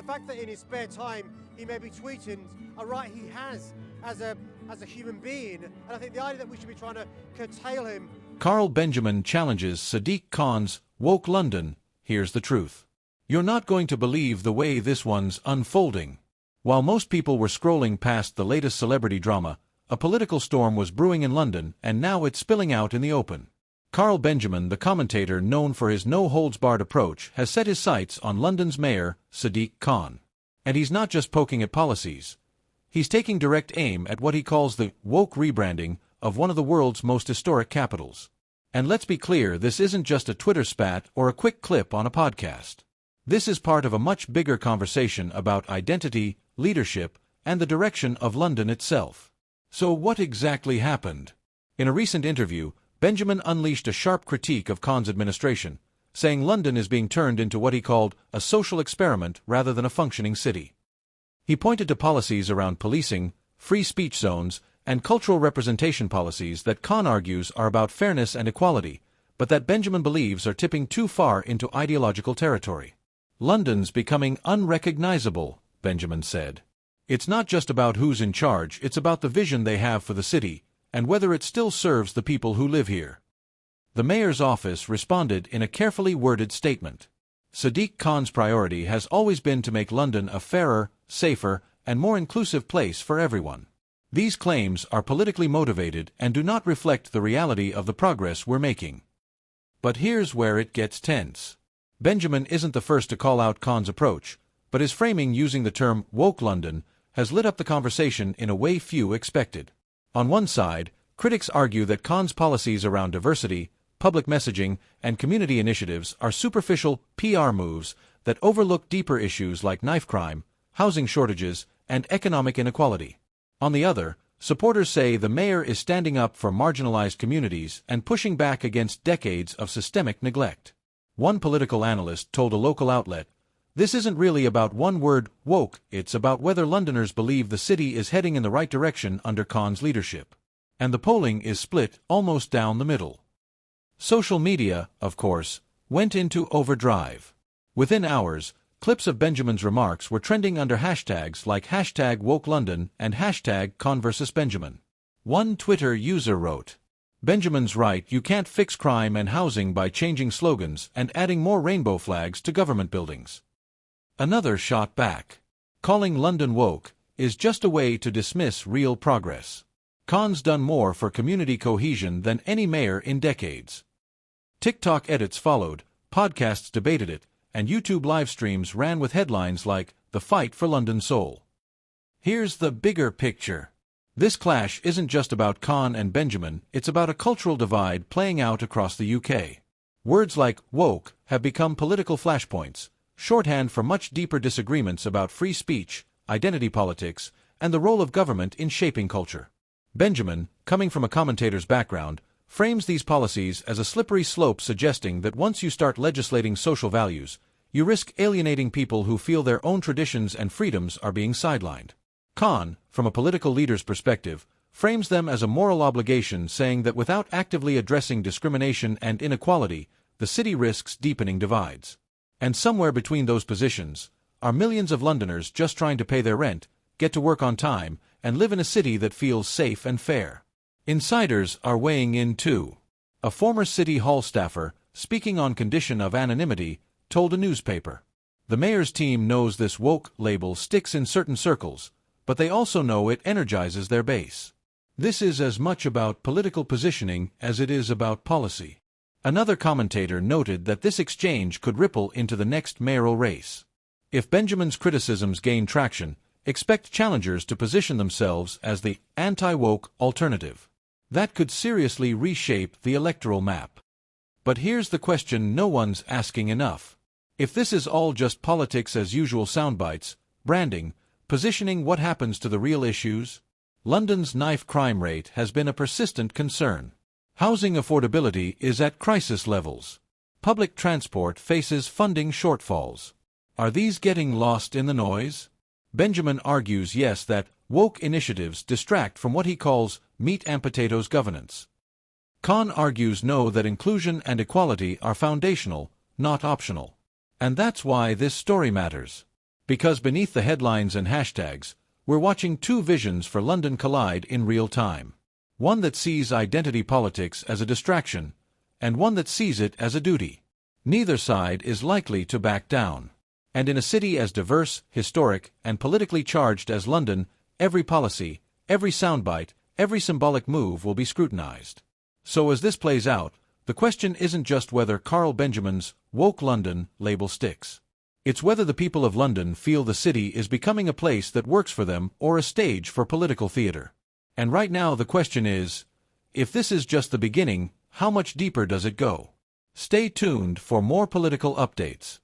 the fact that in his spare time he may be tweeting a right he has as a human being, and I think the idea that we should be trying to curtail him. Carl Benjamin challenges Sadiq Khan's woke London. Here's the truth. You're not going to believe the way this one's unfolding. While most people were scrolling past the latest celebrity drama, a political storm was brewing in London, and now it's spilling out in the open. Carl Benjamin, the commentator known for his no-holds-barred approach, has set his sights on London's mayor, Sadiq Khan. And he's not just poking at policies. He's taking direct aim at what he calls the woke rebranding of one of the world's most historic capitals. And let's be clear, this isn't just a Twitter spat or a quick clip on a podcast. This is part of a much bigger conversation about identity, leadership, and the direction of London itself. So what exactly happened? In a recent interview, Benjamin unleashed a sharp critique of Khan's administration, saying London is being turned into what he called a social experiment rather than a functioning city. He pointed to policies around policing, free speech zones, and cultural representation policies that Khan argues are about fairness and equality, but that Benjamin believes are tipping too far into ideological territory. London's becoming unrecognizable, Benjamin said. It's not just about who's in charge, it's about the vision they have for the city, and whether it still serves the people who live here. The mayor's office responded in a carefully worded statement. Sadiq Khan's priority has always been to make London a fairer, safer, and more inclusive place for everyone. These claims are politically motivated and do not reflect the reality of the progress we're making. But here's where it gets tense. Benjamin isn't the first to call out Khan's approach, but his framing using the term woke London has lit up the conversation in a way few expected. On one side, critics argue that Khan's policies around diversity, public messaging, and community initiatives are superficial PR moves that overlook deeper issues like knife crime, housing shortages, and economic inequality. On the other, supporters say the mayor is standing up for marginalized communities and pushing back against decades of systemic neglect. One political analyst told a local outlet, "This isn't really about one word, woke, it's about whether Londoners believe the city is heading in the right direction under Khan's leadership." And the polling is split almost down the middle. Social media, of course, went into overdrive. Within hours, clips of Benjamin's remarks were trending under hashtags like #WokeLondon and #KhanVSBenjamin. One Twitter user wrote, "Benjamin's right, you can't fix crime and housing by changing slogans and adding more rainbow flags to government buildings." Another shot back, "Calling London woke is just a way to dismiss real progress. Khan's done more for community cohesion than any mayor in decades." TikTok edits followed, podcasts debated it, and YouTube live streams ran with headlines like, "The Fight for London Soul." Here's the bigger picture. This clash isn't just about Khan and Benjamin, it's about a cultural divide playing out across the UK. Words like woke have become political flashpoints, shorthand for much deeper disagreements about free speech, identity politics, and the role of government in shaping culture. Benjamin, coming from a commentator's background, frames these policies as a slippery slope, suggesting that once you start legislating social values, you risk alienating people who feel their own traditions and freedoms are being sidelined. Khan, from a political leader's perspective, frames them as a moral obligation, saying that without actively addressing discrimination and inequality, the city risks deepening divides. And somewhere between those positions are millions of Londoners just trying to pay their rent, get to work on time, and live in a city that feels safe and fair. Insiders are weighing in too. A former City Hall staffer, speaking on condition of anonymity, told a newspaper, "The mayor's team knows this woke label sticks in certain circles, but they also know it energizes their base. This is as much about political positioning as it is about policy." Another commentator noted that this exchange could ripple into the next mayoral race. If Benjamin's criticisms gain traction, expect challengers to position themselves as the anti-woke alternative. That could seriously reshape the electoral map. But here's the question no one's asking enough. If this is all just politics as usual soundbites, branding, positioning, what happens to the real issues? London's knife crime rate has been a persistent concern. Housing affordability is at crisis levels. Public transport faces funding shortfalls. Are these getting lost in the noise? Benjamin argues yes, that woke initiatives distract from what he calls meat and potatoes governance. Khan argues no, that inclusion and equality are foundational, not optional. And that's why this story matters. Because beneath the headlines and hashtags, we're watching two visions for London collide in real time. One that sees identity politics as a distraction, and one that sees it as a duty. Neither side is likely to back down. And in a city as diverse, historic, and politically charged as London, every policy, every soundbite, every symbolic move will be scrutinized. So as this plays out, the question isn't just whether Carl Benjamin's "woke London" label sticks. It's whether the people of London feel the city is becoming a place that works for them or a stage for political theater. And right now the question is, if this is just the beginning, how much deeper does it go? Stay tuned for more political updates.